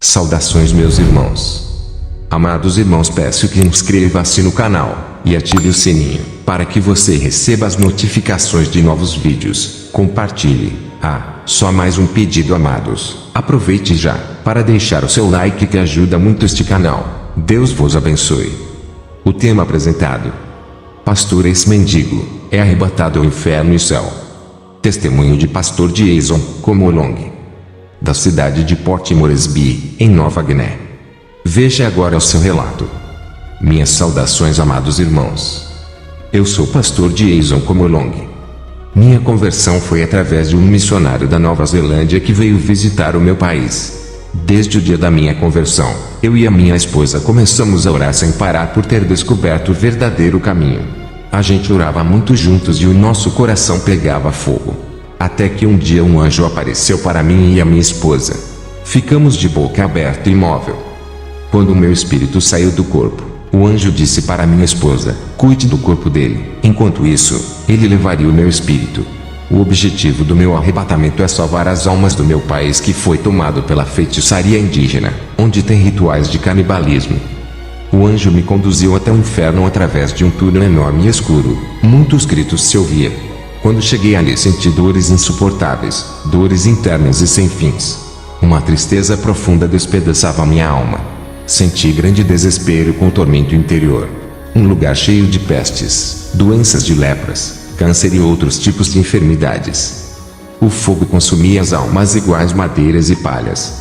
Saudações, meus irmãos. Amados irmãos, peço que inscreva-se no canal e ative o sininho para que você receba as notificações de novos vídeos. Compartilhe. Só mais um pedido, amados. Aproveite já para deixar o seu like, que ajuda muito este canal. Deus vos abençoe. O tema apresentado: Pastor ex-mendigo é arrebatado ao inferno e céu. Testemunho de pastor Jason Komolong, da cidade de Port Moresby, em Nova Guiné. Veja agora o seu relato. Minhas saudações, amados irmãos. Eu sou pastor Jason Komolong. Minha conversão foi através de um missionário da Nova Zelândia que veio visitar o meu país. Desde o dia da minha conversão, eu e a minha esposa começamos a orar sem parar por ter descoberto o verdadeiro caminho. A gente orava muito juntos e o nosso coração pegava fogo. Até que um dia um anjo apareceu para mim e a minha esposa. Ficamos de boca aberta e imóvel. Quando o meu espírito saiu do corpo, o anjo disse para minha esposa: cuide do corpo dele. Enquanto isso, ele levaria o meu espírito. O objetivo do meu arrebatamento é salvar as almas do meu país, que foi tomado pela feitiçaria indígena, onde tem rituais de canibalismo. O anjo me conduziu até o inferno através de um túnel enorme e escuro. Muitos gritos se ouvia. Quando cheguei ali, senti dores insuportáveis, dores internas e sem fins. Uma tristeza profunda despedaçava minha alma. Senti grande desespero com o tormento interior. Um lugar cheio de pestes, doenças de lepras, câncer e outros tipos de enfermidades. O fogo consumia as almas iguais madeiras e palhas.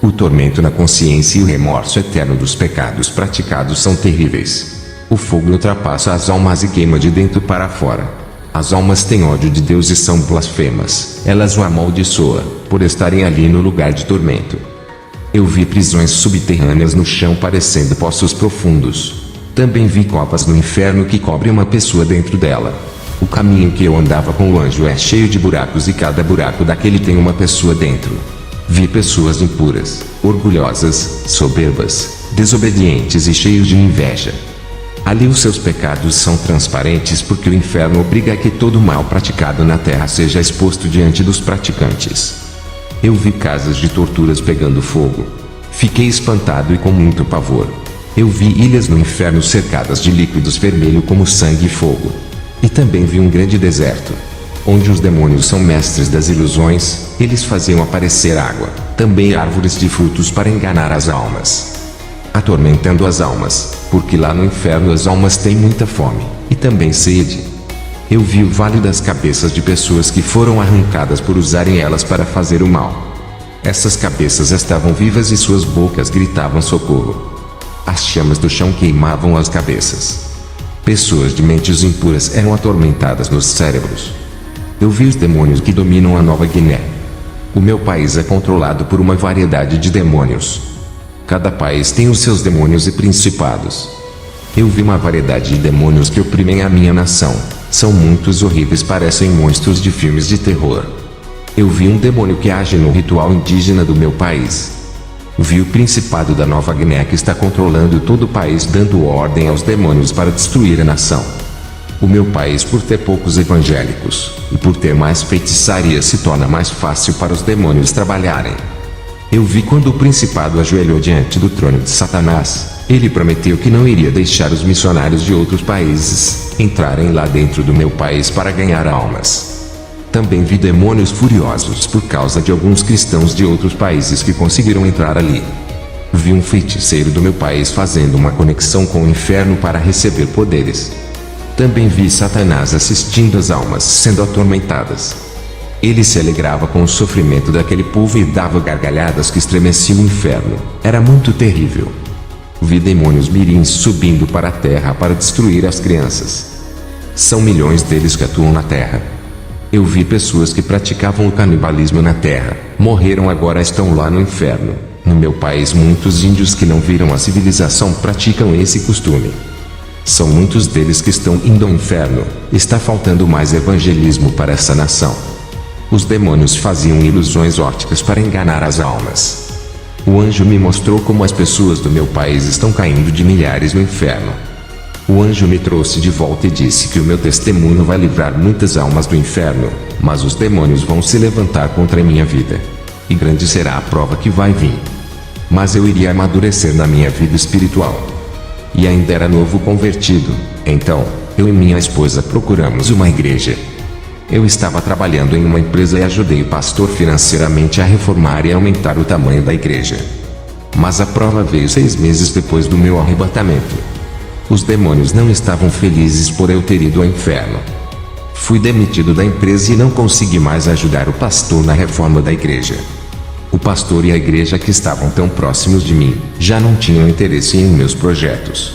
O tormento na consciência e o remorso eterno dos pecados praticados são terríveis. O fogo ultrapassa as almas e queima de dentro para fora. As almas têm ódio de Deus e são blasfemas. Elas o amaldiçoam por estarem ali no lugar de tormento. Eu vi prisões subterrâneas no chão parecendo poços profundos. Também vi copas no inferno que cobrem uma pessoa dentro dela. O caminho que eu andava com o anjo é cheio de buracos e cada buraco daquele tem uma pessoa dentro. Vi pessoas impuras, orgulhosas, soberbas, desobedientes e cheios de inveja. Ali os seus pecados são transparentes, porque o inferno obriga a que todo o mal praticado na terra seja exposto diante dos praticantes. Eu vi casas de torturas pegando fogo. Fiquei espantado e com muito pavor. Eu vi ilhas no inferno cercadas de líquidos vermelhos como sangue e fogo. E também vi um grande deserto, onde os demônios são mestres das ilusões. Eles faziam aparecer água, também árvores de frutos para enganar as almas, atormentando as almas, porque lá no inferno as almas têm muita fome, e também sede. Eu vi o vale das cabeças de pessoas que foram arrancadas por usarem elas para fazer o mal. Essas cabeças estavam vivas e suas bocas gritavam socorro. As chamas do chão queimavam as cabeças. Pessoas de mentes impuras eram atormentadas nos cérebros. Eu vi os demônios que dominam a Nova Guiné. O meu país é controlado por uma variedade de demônios. Cada país tem os seus demônios e principados. Eu vi uma variedade de demônios que oprimem a minha nação. São muitos horríveis, parecem monstros de filmes de terror. Eu vi um demônio que age no ritual indígena do meu país. Vi o principado da Nova Guiné que está controlando todo o país, dando ordem aos demônios para destruir a nação. O meu país, por ter poucos evangélicos e por ter mais feitiçaria, se torna mais fácil para os demônios trabalharem. Eu vi quando o principado ajoelhou diante do trono de Satanás. Ele prometeu que não iria deixar os missionários de outros países entrarem lá dentro do meu país para ganhar almas. Também vi demônios furiosos por causa de alguns cristãos de outros países que conseguiram entrar ali. Vi um feiticeiro do meu país fazendo uma conexão com o inferno para receber poderes. Também vi Satanás assistindo as almas sendo atormentadas. Ele se alegrava com o sofrimento daquele povo e dava gargalhadas que estremeciam o inferno. Era muito terrível. Vi demônios mirins subindo para a terra para destruir as crianças. São milhões deles que atuam na terra. Eu vi pessoas que praticavam o canibalismo na terra. Morreram, agora estão lá no inferno. No meu país, muitos índios que não viram a civilização praticam esse costume. São muitos deles que estão indo ao inferno. Está faltando mais evangelismo para essa nação. Os demônios faziam ilusões ópticas para enganar as almas. O anjo me mostrou como as pessoas do meu país estão caindo de milhares no inferno. O anjo me trouxe de volta e disse que o meu testemunho vai livrar muitas almas do inferno, mas os demônios vão se levantar contra a minha vida. E grande será a prova que vai vir. mas eu iria amadurecer na minha vida espiritual. E ainda era novo convertido, então, eu e minha esposa procuramos uma igreja. Eu estava trabalhando em uma empresa e ajudei o pastor financeiramente a reformar e aumentar o tamanho da igreja. Mas a prova veio 6 meses depois do meu arrebatamento. Os demônios não estavam felizes por eu ter ido ao inferno. Fui demitido da empresa e não consegui mais ajudar o pastor na reforma da igreja. O pastor e a igreja que estavam tão próximos de mim, já não tinham interesse em meus projetos.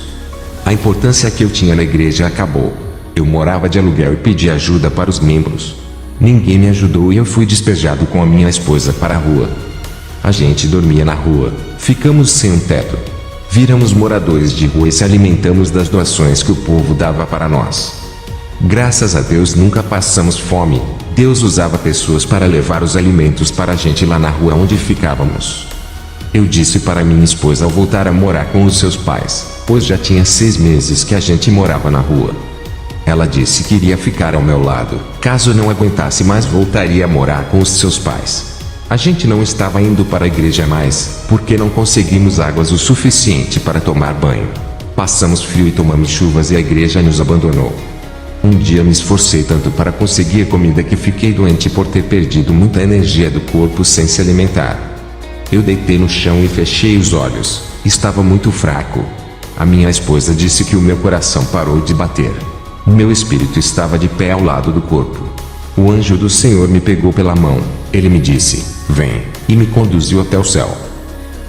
A importância que eu tinha na igreja acabou. Eu morava de aluguel e pedi ajuda para os membros. Ninguém me ajudou e eu fui despejado com a minha esposa para a rua. A gente dormia na rua, ficamos sem um teto. Viramos moradores de rua e se alimentamos das doações que o povo dava para nós. Graças a Deus nunca passamos fome. Deus usava pessoas para levar os alimentos para a gente lá na rua onde ficávamos. Eu disse para minha esposa ao voltar a morar com os seus pais, pois já tinha 6 meses que a gente morava na rua. Ela disse que iria ficar ao meu lado, caso não aguentasse mais voltaria a morar com os seus pais. A gente não estava indo para a igreja mais, porque não conseguimos águas o suficiente para tomar banho. Passamos frio e tomamos chuvas e a igreja nos abandonou. Um dia me esforcei tanto para conseguir comida que fiquei doente por ter perdido muita energia do corpo sem se alimentar. Eu deitei no chão e fechei os olhos. Estava muito fraco. A minha esposa disse que o meu coração parou de bater. Meu espírito estava de pé ao lado do corpo. O anjo do Senhor me pegou pela mão. Ele me disse, vem, e me conduziu até o céu.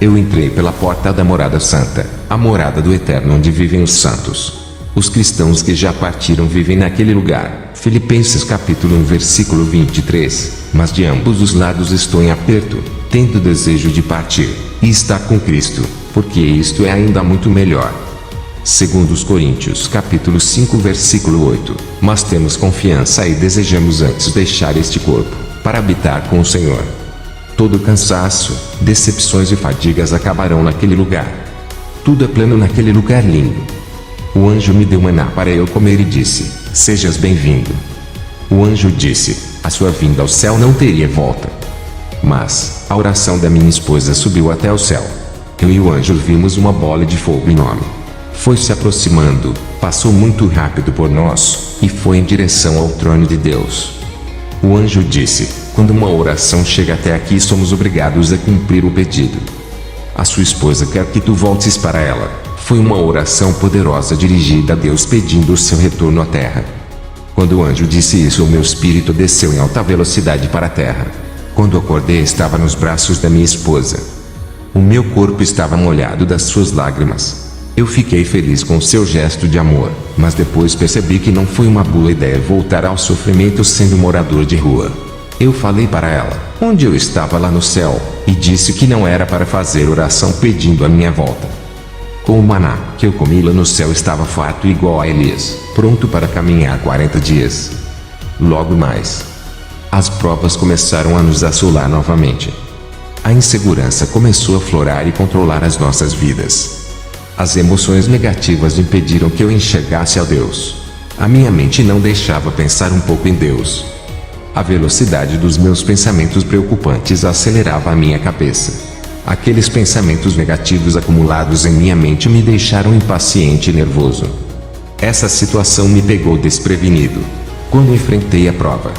Eu entrei pela porta da morada santa, a morada do Eterno onde vivem os santos. Os cristãos que já partiram vivem naquele lugar. Filipenses capítulo 1 versículo 23. Mas de ambos os lados estou em aperto, tendo desejo de partir, e estar com Cristo, porque isto é ainda muito melhor. Segundo os Coríntios capítulo 5 versículo 8. Mas temos confiança e desejamos antes deixar este corpo, para habitar com o Senhor. Todo cansaço, decepções e fadigas acabarão naquele lugar. Tudo é plano naquele lugar lindo. O anjo me deu maná para eu comer e disse, sejas bem-vindo. O anjo disse, a sua vinda ao céu não teria volta. Mas, a oração da minha esposa subiu até o céu. Eu e o anjo vimos uma bola de fogo enorme. Foi se aproximando, passou muito rápido por nós, e foi em direção ao trono de Deus. O anjo disse, quando uma oração chega até aqui somos obrigados a cumprir o pedido. A sua esposa quer que tu voltes para ela. Foi uma oração poderosa dirigida a Deus pedindo o seu retorno à terra. Quando o anjo disse isso, o meu espírito desceu em alta velocidade para a terra. Quando acordei, estava nos braços da minha esposa. O meu corpo estava molhado das suas lágrimas. Eu fiquei feliz com seu gesto de amor, mas depois percebi que não foi uma boa ideia voltar ao sofrimento sendo morador de rua. Eu falei para ela, onde eu estava lá no céu, e disse que não era para fazer oração pedindo a minha volta. Com o maná que eu comi lá no céu estava farto igual a Elias, pronto para caminhar 40 dias. Logo mais, as provas começaram a nos assolar novamente. A insegurança começou a florar e controlar as nossas vidas. As emoções negativas impediram que eu enxergasse a Deus. A minha mente não deixava pensar um pouco em Deus. A velocidade dos meus pensamentos preocupantes acelerava a minha cabeça. Aqueles pensamentos negativos acumulados em minha mente me deixaram impaciente e nervoso. Essa situação me pegou desprevenido. Quando enfrentei a prova,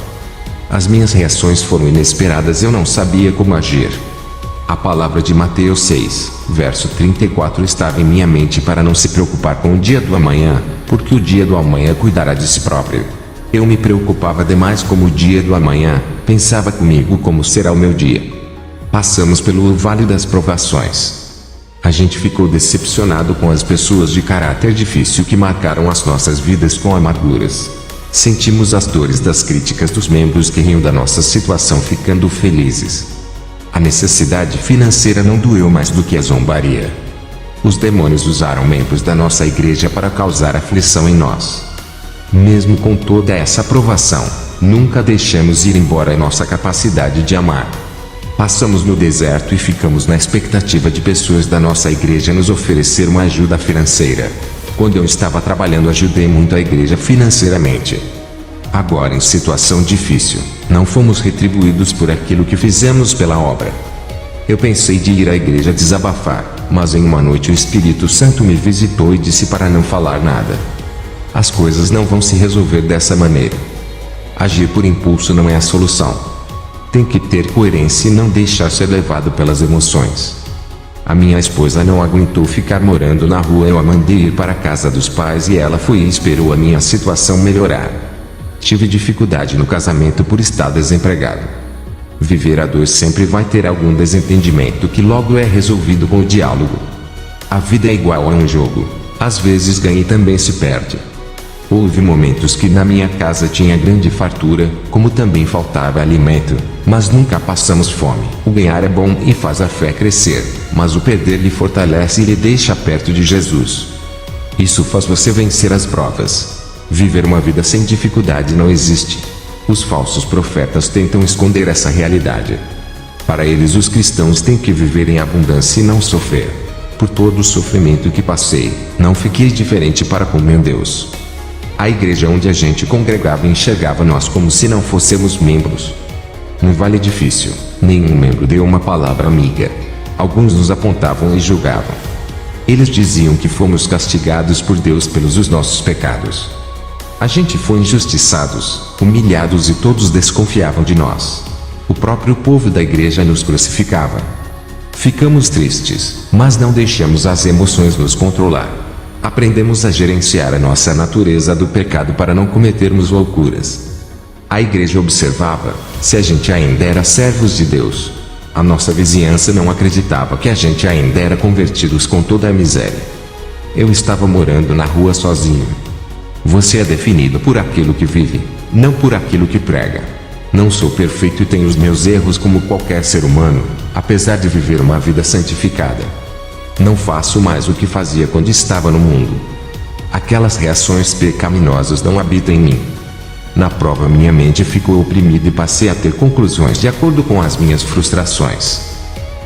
as minhas reações foram inesperadas e eu não sabia como agir. A palavra de Mateus 6, verso 34 estava em minha mente para não se preocupar com o dia do amanhã, porque o dia do amanhã cuidará de si próprio. Eu me preocupava demais como o dia do amanhã, pensava comigo como será o meu dia. Passamos pelo vale das provações. A gente ficou decepcionado com as pessoas de caráter difícil que marcaram as nossas vidas com amarguras. Sentimos as dores das críticas dos membros que riam da nossa situação ficando felizes. A necessidade financeira não doeu mais do que a zombaria. Os demônios usaram membros da nossa igreja para causar aflição em nós. Mesmo com toda essa provação, nunca deixamos ir embora a nossa capacidade de amar. Passamos no deserto e ficamos na expectativa de pessoas da nossa igreja nos oferecer uma ajuda financeira. Quando eu estava trabalhando, ajudei muito a igreja financeiramente. Agora, em situação difícil, não fomos retribuídos por aquilo que fizemos pela obra. Eu pensei de ir à igreja desabafar, mas em uma noite o Espírito Santo me visitou e disse para não falar nada. As coisas não vão se resolver dessa maneira. Agir por impulso não é a solução. Tem que ter coerência e não deixar ser levado pelas emoções. A minha esposa não aguentou ficar morando na rua. Eu a mandei ir para a casa dos pais e ela foi e esperou a minha situação melhorar. Tive dificuldade no casamento por estar desempregado. Viver a dois sempre vai ter algum desentendimento que logo é resolvido com o diálogo. A vida é igual a um jogo. Às vezes ganha e também se perde. Houve momentos que na minha casa tinha grande fartura, como também faltava alimento, mas nunca passamos fome. O ganhar é bom e faz a fé crescer, mas o perder lhe fortalece e lhe deixa perto de Jesus. Isso faz você vencer as provas. Viver uma vida sem dificuldade não existe. Os falsos profetas tentam esconder essa realidade. Para eles, os cristãos têm que viver em abundância e não sofrer. Por todo o sofrimento que passei, não fiquei diferente para com meu Deus. A igreja onde a gente congregava enxergava nós como se não fôssemos membros. No vale difícil, nenhum membro deu uma palavra amiga. Alguns nos apontavam e julgavam. Eles diziam que fomos castigados por Deus pelos os nossos pecados. A gente foi injustiçados, humilhados e todos desconfiavam de nós. O próprio povo da igreja nos crucificava. Ficamos tristes, mas não deixamos as emoções nos controlar. Aprendemos a gerenciar a nossa natureza do pecado para não cometermos loucuras. A igreja observava se a gente ainda era servos de Deus. A nossa vizinhança não acreditava que a gente ainda era convertidos com toda a miséria. Eu estava morando na rua sozinho. Você é definido por aquilo que vive, não por aquilo que prega. Não sou perfeito e tenho os meus erros como qualquer ser humano, apesar de viver uma vida santificada. Não faço mais o que fazia quando estava no mundo. Aquelas reações pecaminosas não habitam em mim. Na prova, minha mente ficou oprimida e passei a ter conclusões de acordo com as minhas frustrações.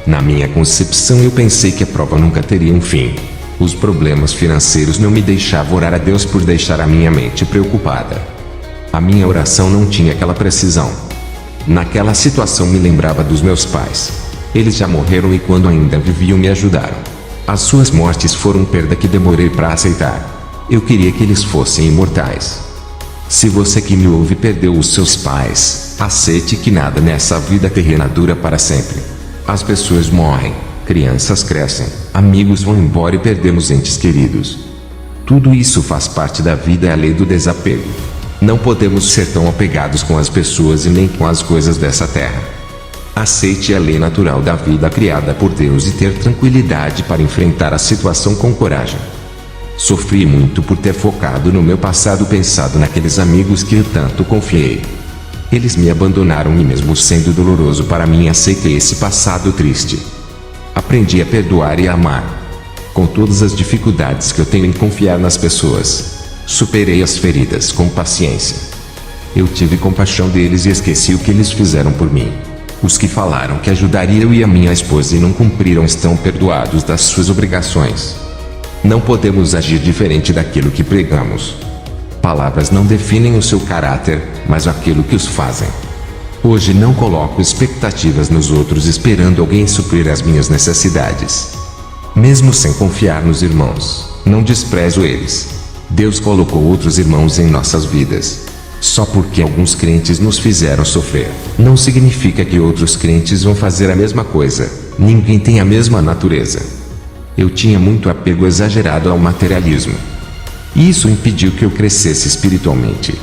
Na minha concepção, eu pensei que a prova nunca teria um fim. Os problemas financeiros não me deixavam orar a Deus por deixar a minha mente preocupada. A minha oração não tinha aquela precisão. Naquela situação me lembrava dos meus pais. Eles já morreram e quando ainda viviam me ajudaram. As suas mortes foram perda que demorei para aceitar. Eu queria que eles fossem imortais. Se você que me ouve perdeu os seus pais, aceite que nada nessa vida terrena dura para sempre. As pessoas morrem, crianças crescem, amigos vão embora e perdemos entes queridos. Tudo isso faz parte da vida, é a lei do desapego. Não podemos ser tão apegados com as pessoas e nem com as coisas dessa terra. Aceite a lei natural da vida criada por Deus e ter tranquilidade para enfrentar a situação com coragem. Sofri muito por ter focado no meu passado, pensado naqueles amigos que eu tanto confiei. Eles me abandonaram e mesmo sendo doloroso para mim, aceitei esse passado triste. Aprendi a perdoar e a amar. Com todas as dificuldades que eu tenho em confiar nas pessoas, superei as feridas com paciência. Eu tive compaixão deles e esqueci o que eles fizeram por mim. Os que falaram que ajudaria eu e a minha esposa e não cumpriram estão perdoados das suas obrigações. Não podemos agir diferente daquilo que pregamos. Palavras não definem o seu caráter, mas aquilo que os fazem. Hoje não coloco expectativas nos outros esperando alguém suprir as minhas necessidades. Mesmo sem confiar nos irmãos, não desprezo eles. Deus colocou outros irmãos em nossas vidas. Só porque alguns crentes nos fizeram sofrer, não significa que outros crentes vão fazer a mesma coisa. Ninguém tem a mesma natureza. Eu tinha muito apego exagerado ao materialismo. E isso impediu que eu crescesse espiritualmente.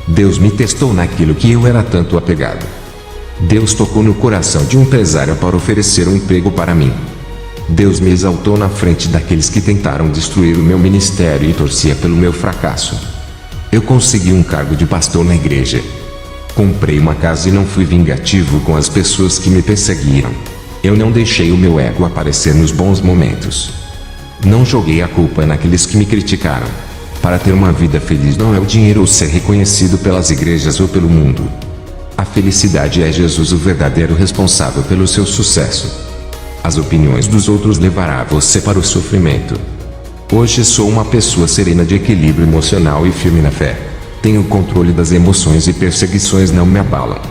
Deus me testou naquilo que eu era tanto apegado. Deus tocou no coração de um empresário para oferecer um emprego para mim. Deus me exaltou na frente daqueles que tentaram destruir o meu ministério e torcia pelo meu fracasso. Eu consegui um cargo de pastor na igreja. Comprei uma casa e não fui vingativo com as pessoas que me perseguiram. Eu não deixei o meu ego aparecer nos bons momentos. Não joguei a culpa naqueles que me criticaram. Para ter uma vida feliz não é o dinheiro ou ser reconhecido pelas igrejas ou pelo mundo. A felicidade é Jesus o verdadeiro responsável pelo seu sucesso. As opiniões dos outros levará você para o sofrimento. Hoje sou uma pessoa serena, de equilíbrio emocional e firme na fé. Tenho o controle das emoções e perseguições não me abalam.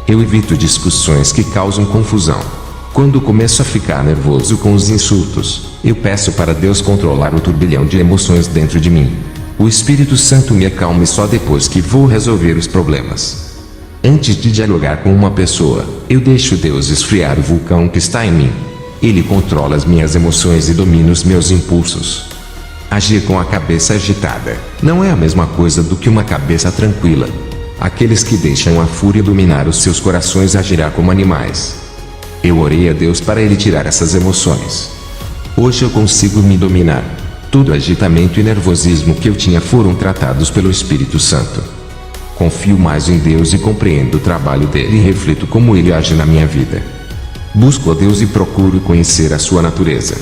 Eu evito discussões que causam confusão. Quando começo a ficar nervoso com os insultos, eu peço para Deus controlar o turbilhão de emoções dentro de mim. O Espírito Santo me acalma só depois que vou resolver os problemas. Antes de dialogar com uma pessoa, eu deixo Deus esfriar o vulcão que está em mim. Ele controla as minhas emoções e domina os meus impulsos. Agir com a cabeça agitada não é a mesma coisa do que uma cabeça tranquila. Aqueles que deixam a fúria dominar os seus corações agirão como animais. Eu orei a Deus para Ele tirar essas emoções. Hoje eu consigo me dominar. Todo agitamento e nervosismo que eu tinha foram tratados pelo Espírito Santo. Confio mais em Deus e compreendo o trabalho dele e reflito como ele age na minha vida. Busco a Deus e procuro conhecer a sua natureza.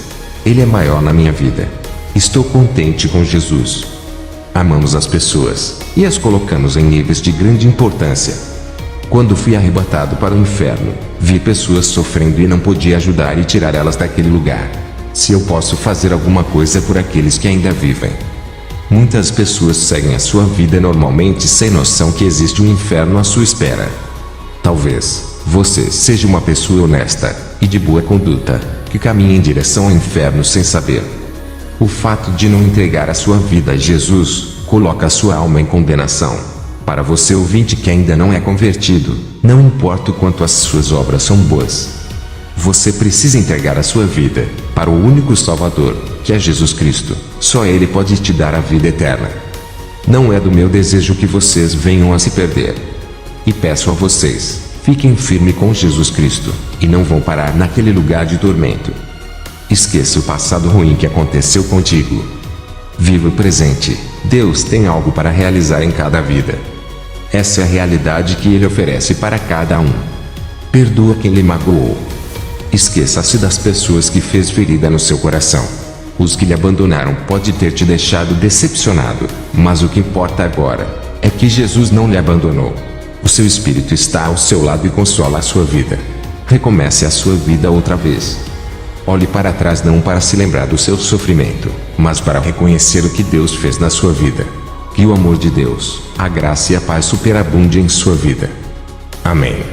Ele é maior na minha vida. Estou contente com Jesus. Amamos as pessoas e as colocamos em níveis de grande importância. Quando fui arrebatado para o inferno, vi pessoas sofrendo e não podia ajudar e tirar elas daquele lugar. Se eu posso fazer alguma coisa por aqueles que ainda vivem. Muitas pessoas seguem a sua vida normalmente sem noção que existe um inferno à sua espera. Talvez você seja uma pessoa honesta e de boa conduta, que caminha em direção ao inferno sem saber. O fato de não entregar a sua vida a Jesus, coloca a sua alma em condenação. Para você ouvinte que ainda não é convertido, não importa o quanto as suas obras são boas. Você precisa entregar a sua vida para o único Salvador, que é Jesus Cristo. Só Ele pode te dar a vida eterna. Não é do meu desejo que vocês venham a se perder. E peço a vocês, fiquem firmes com Jesus Cristo, e não vão parar naquele lugar de tormento. Esqueça o passado ruim que aconteceu contigo. Viva o presente. Deus tem algo para realizar em cada vida. Essa é a realidade que Ele oferece para cada um. Perdoa quem lhe magoou. Esqueça-se das pessoas que fez ferida no seu coração. Os que lhe abandonaram pode ter te deixado decepcionado, mas o que importa agora é que Jesus não lhe abandonou. O seu Espírito está ao seu lado e consola a sua vida. Recomece a sua vida outra vez. Olhe para trás não para se lembrar do seu sofrimento, mas para reconhecer o que Deus fez na sua vida. Que o amor de Deus, a graça e a paz superabundem em sua vida. Amém.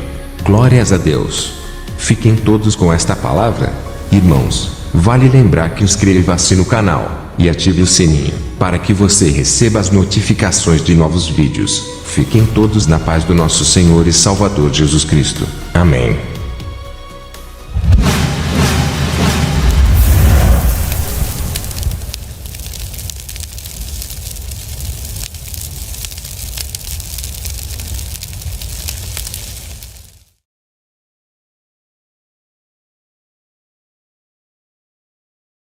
Glórias a Deus. Fiquem todos com esta palavra. Irmãos, vale lembrar que inscreva-se no canal e ative o sininho, para que você receba as notificações de novos vídeos. Fiquem todos na paz do nosso Senhor e Salvador Jesus Cristo. Amém.